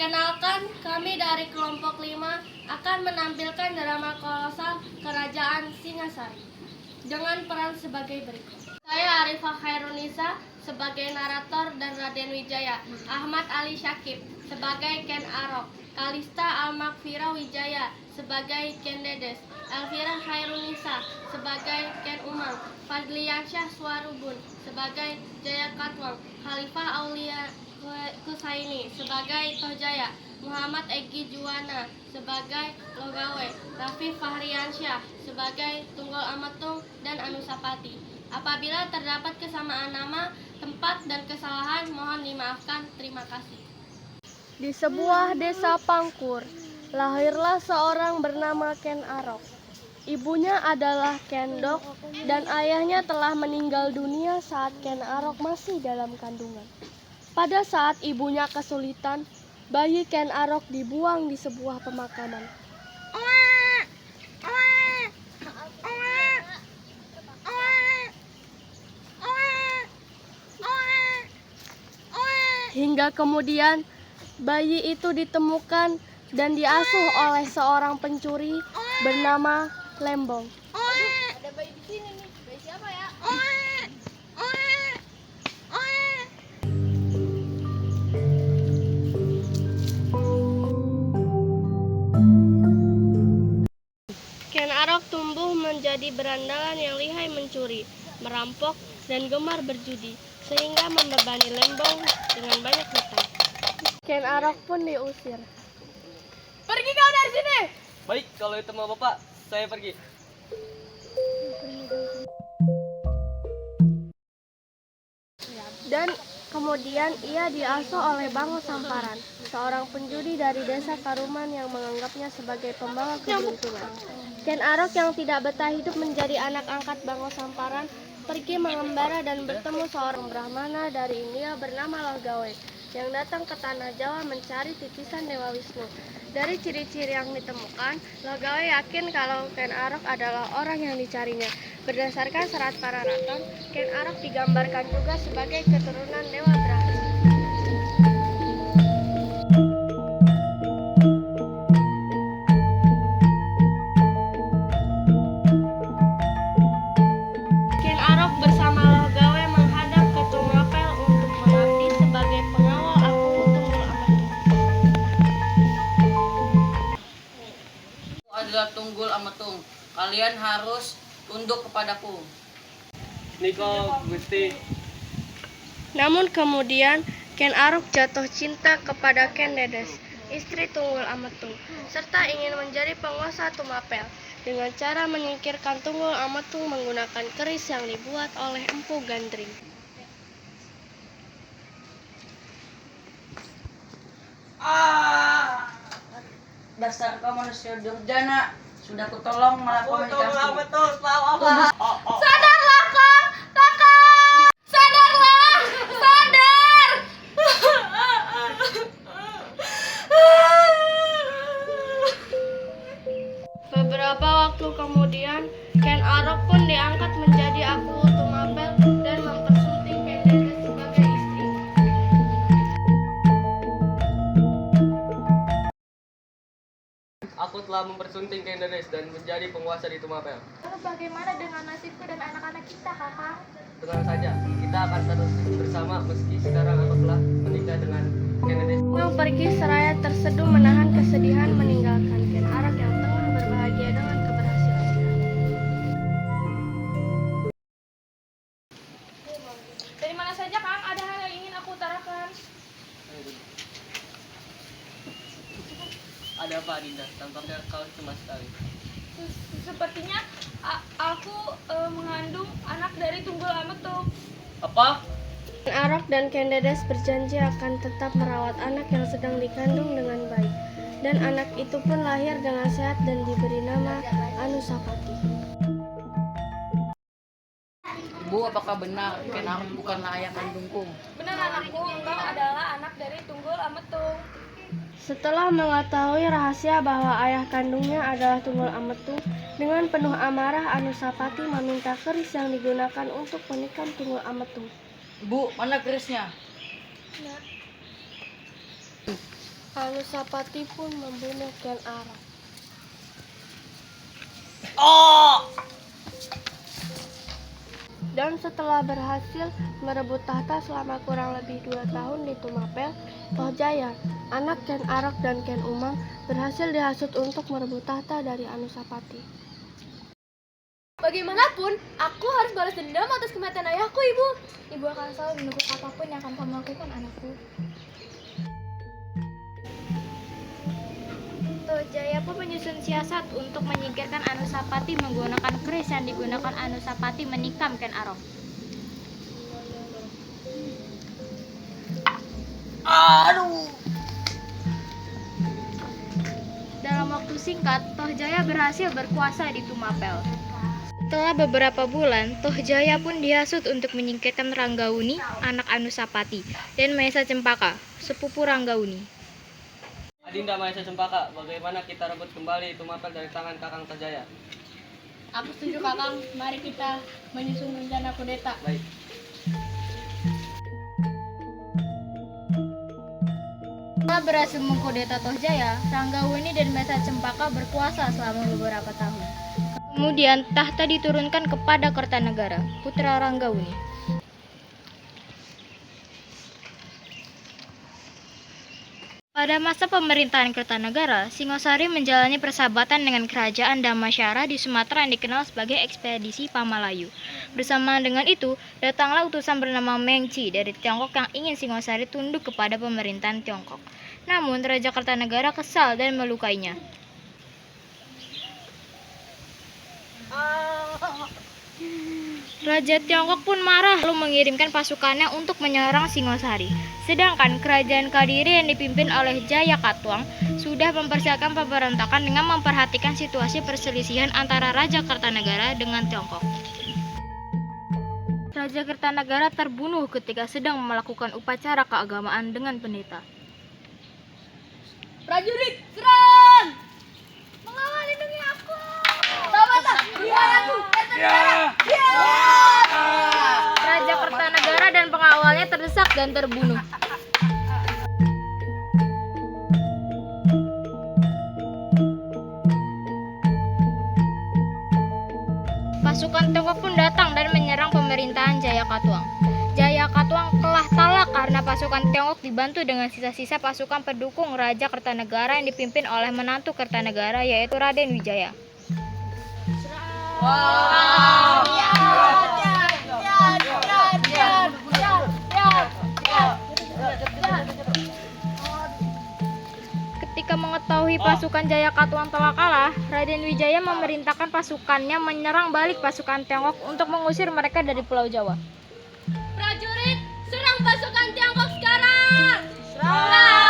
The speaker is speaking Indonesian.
Perkenalkan, kami dari kelompok 5 akan menampilkan drama kolosal Kerajaan Singasari dengan peran sebagai berikut. Saya Arifah Khairunisa sebagai narator dan Raden Wijaya, Ahmad Ali Syakib sebagai Ken Arok, Kalista Almakfira Wijaya sebagai Ken Dedes, Elvira Khairunisa sebagai Ken Umang, Fadliansyah Swarubun sebagai Jaya Katwang, Khalifah Aulia Kusaini sebagai Tohjaya, Muhammad Egi Juwana sebagai Logawe, Raffi Fahriansyah sebagai Tunggul Ametung dan Anusapati. Apabila terdapat kesamaan nama, tempat, dan kesalahan, mohon dimaafkan. Terima kasih. Di sebuah desa Pangkur, lahirlah seorang bernama Ken Arok. Ibunya adalah Ken Dok dan ayahnya telah meninggal dunia saat Ken Arok masih dalam kandungan. Pada saat ibunya kesulitan, bayi Ken Arok dibuang di sebuah pemakaman. Hingga kemudian bayi itu ditemukan dan diasuh oleh seorang pencuri bernama Lembong. Ada bayi di sini nih. Bayi siapa ya? Ken Arok tumbuh menjadi berandalan yang lihai mencuri, merampok, dan gemar berjudi, sehingga membebani Lembong dengan banyak hutang. Ken Arok pun diusir. Pergi kau dari sini. Baik, kalau itu mau Bapak, saya pergi. Dan kemudian ia diasuh oleh Bango Samparan, seorang penjudi dari desa Karuman yang menganggapnya sebagai pembawa keberuntungan. Ken Arok yang tidak betah hidup menjadi anak angkat Bango Samparan pergi mengembara dan bertemu seorang Brahmana dari India bernama Logawe yang datang ke tanah Jawa mencari titisan Dewa Wisnu. Dari ciri-ciri yang ditemukan, Logawe yakin kalau Ken Arok adalah orang yang dicarinya. Berdasarkan serat Pararaton, Ken Arok digambarkan juga sebagai keturunan Dewa Brahma. Ken Arok bersama Logawe menghadap ke Tumapel untuk mengabdi sebagai pengawal Aku Tunggul Ametung. Aku adalah Tunggul Ametung. Kalian harus tunduk kepadaku. Niko, Gusti. Namun kemudian Ken Arok jatuh cinta kepada Ken Dedes, istri Tunggul Ametung, serta ingin menjadi penguasa Tumapel dengan cara menyingkirkan Tunggul Ametung menggunakan keris yang dibuat oleh Empu Gandring. Dasar kau manusia durjana. Sudah kutolong malah kau menikahku. Sadarlah kau, Raka. Sadarlah, sadar. Beberapa waktu kemudian, Ken Arok pun diangkat menjadi Aku Tumapel dan mempersunting Ken Dedes sebagai istri. Aku telah mempersunting Ken Dedes dan menjadi penguasa di Tumapel. Lalu bagaimana dengan nasibku dan anak-anak kita, Kakak? Tenang saja, kita akan terus bersama meski sekarang aku telah menikah dengan Ken Dedes. Yang pergi seraya terseduh menahan kesedihan meninggalkan Ken Arok yang tengah berbahagia dengan keberhasilannya. Dari mana saja, Kang? Ada hal yang ingin aku utarakan. Ada apa, Dinda? Tampaknya kau cemas sekali. Sepertinya aku mengandung anak dari Tunggul Ametung. Apa? Ken Arok dan Ken Dedes berjanji akan tetap merawat anak yang sedang dikandung dengan baik. Dan anak itu pun lahir dengan sehat dan diberi nama Anusapati. Bu, apakah benar Ken Arok bukanlah ayah kandungku? Benar, anakku, engkau adalah anak dari Tunggul Ametung. Setelah mengetahui rahasia bahwa ayah kandungnya adalah Tunggul Ametung, dengan penuh amarah Anusapati meminta keris yang digunakan untuk menikam Tunggul Ametung. Bu, mana kerisnya? Anusapati pun membunuh Ken Arok. Dan setelah berhasil merebut tahta selama kurang lebih 2 tahun di Tumapel, Tohjaya, anak Ken Arok dan Ken Umang, berhasil dihasut untuk merebut tahta dari Anusapati. Bagaimanapun, aku harus balas dendam atas kematian ayahku, Ibu. Ibu akan selalu mendukung apapun yang akan kamu lakukan, anakku. Tohjaya pun menyusun siasat untuk menyingkirkan Anusapati menggunakan keris yang digunakan Anusapati menikam Ken Arok. Dalam waktu singkat, Tohjaya berhasil berkuasa di Tumapel. Setelah beberapa bulan, Tohjaya pun dihasut untuk menyingkirkan Ranggauni, anak Anusapati, dan Mahesa Cempaka, sepupu Ranggauni. Adinda Mahesa Cempaka, bagaimana kita rebut kembali Tumapel dari tangan Kakang Tohjaya? Aku setuju Kakang, mari kita menyusun rencana kudeta. Baik. Setelah berhasil mengkudeta Tohjaya, Ranggauni dan Mahesa Cempaka berkuasa selama beberapa tahun. Kemudian tahta diturunkan kepada Kertanegara, putra Ranggauni. Pada masa pemerintahan Kertanegara, Singosari menjalani persahabatan dengan kerajaan Damasyara di Sumatera yang dikenal sebagai ekspedisi Pamalayu. Bersamaan dengan itu, datanglah utusan bernama Mengci dari Tiongkok yang ingin Singosari tunduk kepada pemerintahan Tiongkok. Namun, Raja Kertanegara kesal dan melukainya. Raja Tiongkok pun marah lalu mengirimkan pasukannya untuk menyerang Singosari. Sedangkan kerajaan Kadiri yang dipimpin oleh Jaya Katuang sudah mempersiapkan pemberontakan dengan memperhatikan situasi perselisihan antara Raja Kertanegara dengan Tiongkok. Raja Kertanegara terbunuh ketika sedang melakukan upacara keagamaan dengan pendeta. Prajurit, serang! Mengawal, lindungi aku! Tabata, biar aku! Raja Kertanegara dan pengawalnya terdesak dan terbunuh. Pasukan Tiongkok pun datang dan menyerang pemerintahan Jaya Katuang. Jaya Katuang kalah talak karena pasukan Tiongkok dibantu dengan sisa-sisa pasukan pendukung Raja Kertanegara yang dipimpin oleh menantu Kertanegara yaitu Raden Wijaya. Ketika mengetahui pasukan Jaya Katuang telah kalah, Raden Wijaya memerintahkan pasukannya menyerang balik pasukan Tiongkok untuk mengusir mereka dari Pulau Jawa. Prajurit, serang pasukan Tiongkok sekarang! Serang!